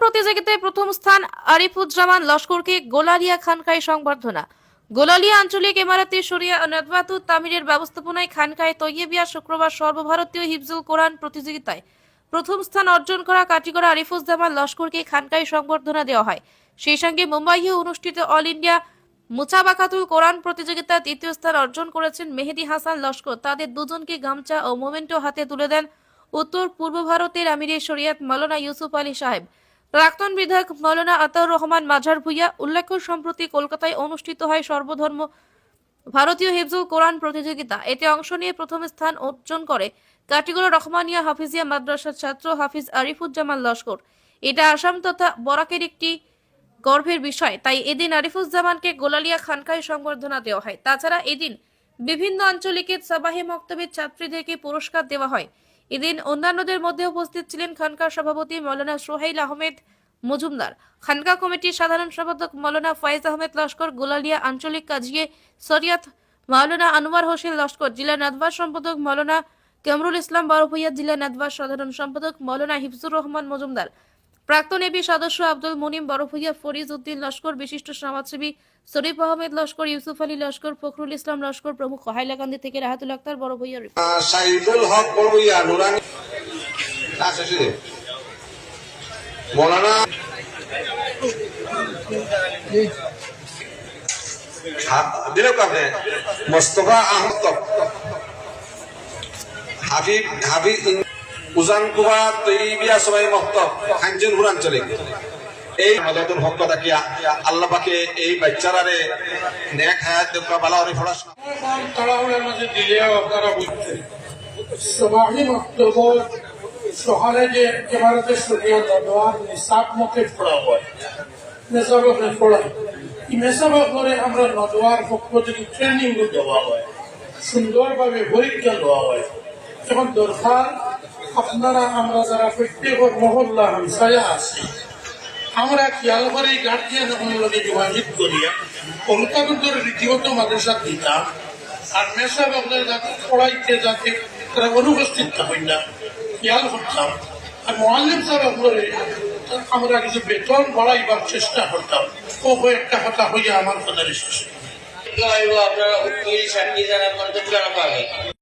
প্রতিযোগিতায় প্রথম স্থান আরিফুজ্জামান লস্করকে গোলালিয়া খানকায় সংবর্ধনা। গোলালিয়া আঞ্চলিক ইমারাতে শরিয়া নদওয়াতুত তামিরের ব্যবস্থাপনায় খানকায় তৈয়বিয়া শুক্রবার সর্বভারতীয় হিফজুল কোরআন প্রতিযোগিতায় প্রথম স্থান অর্জন করা কাটিগড়া আরিফুজ্জামান লস্করকে খানকায় সংবর্ধনা দেওয়া হয়। সেই সঙ্গে মুম্বাইয়ে অনুষ্ঠিত অল ইন্ডিয়া মুসাবাকাতুল কোরআন প্রতিযোগিতায় তৃতীয় স্থান অর্জন করেছেন মেহেদি হাসান লস্কর। তাদের দুজনকে গামছা ও মোমেন্টো হাতে তুলে দেন উত্তর পূর্ব ভারতের আমিরে শরিয়াত মাওলানা ইউসুফ আলী সাহেব, প্রাক্তন বিধায়ক মাওলানা আতাউর রহমান মাঝার ভুইয়া। উল্লেখ্য, সম্প্রতি কলকাতায় অনুষ্ঠিত হয় সর্বধর্ম ভারতীয় হিফজুল কোরআন প্রতিযোগিতা। এতে অংশ নিয়ে প্রথম স্থান অর্জন করে কাটিগড়া রহমানিয়া হাফিজিয়া মাদ্রাসার ছাত্র হাফিজ আরিফুজ্জামান লস্কর। এটা আসাম তথা বরাকের একটি গর্বের বিষয়। তাই এদিন আরিফুজ্জামানকে গোলালিয়া খানকায় সংবর্ধনা দেওয়া হয়। তাছাড়া এদিন বিভিন্ন আঞ্চলিকের সাবাহে মক্তবের ছাত্রীদেরকে পুরস্কার দেওয়া হয়। এদিন অন্যান্যদের মধ্যে উপস্থিত ছিলেন খানকার সভাপতি মাওলানা সোহেল আহমেদ মজুমদার, খানকা কমিটির সাধারণ সম্পাদক মাওলানা ফয়েজ আহমেদ লস্কর, গোলালিয়া আঞ্চলিক কাজিয়ে শরিয়াত মাওলানা আনোয়ার হোসেন লস্কর, জেলা নাদওয়ার সম্পাদক মাওলানা কামরুল ইসলাম বড়ভূইয়া, জেলা নাদওয়ার সাধারণ সম্পাদক মাওলানা হিফজুর রহমান মজুমদার, প্রাক্তন এবি সদস্য আব্দুল মুনিম বড়ভূইয়া, ফরিজ উদ্দিন লস্কর, বিশিষ্ট সমাজসেবী শরীফ আহমেদ লস্কর, ইউসুফ আলী লস্কর, ফখরুল ইসলাম লস্কর প্রমুখ। হাইলাকান্দি থেকে রাহাতুল আক্তার বড়ভূইয়া। শাহিদুল হক বড়ভূইয়া, নুরানি মৌলানা দিল কাপে মোস্তফা আহমদ হাবিব হাবিব উজান কুবা তৈবিয়া সবাই মক্তব খানজুন আঞ্চলিক এই মাদাতুল হক কি আল্লাহ পাকে এই বাচ্চারারে নেক হায়াত দেওয়া বালা করে পড়াশোনা তাড়াহুড়ার মাঝে দিলেও আপনারা বুঝছেন সবাই মক্তব সকালে যে ইমারতে শরিয়া নদওয়ার নিসাব মতে পড়া হয়, নিসাব পড়ায় এই নিসাব করে আমরা নদওয়ার পক্ষ থেকে ট্রেনিং দেওয়া হয়, সুন্দরভাবে পরীক্ষা দেওয়া হয়। এখন দরকার আপনারা আমরা যারা প্রত্যেক মহল্লা হামসায়া আছি আমরা খেয়াল করে গার্জিয়ান লগে যোগাযোগ করিয়া কলকাতার রীতিগত মাদ্রাসা দিতাম আর মেসা বাবুদের যাতে পড়াইতে যাতে তারা অনুপস্থিত থাকেন না খেয়াল করতাম। আর মোয়াল্লিম সাহেব আমরা কিছু বেতন বাড়াইবার চেষ্টা করতাম। ও কয়েকটা কথা হইয়া আমার কথা শেষ। আপনারা উকিল সাক্ষী যারা কন্ট্যাক্ট করা পাবে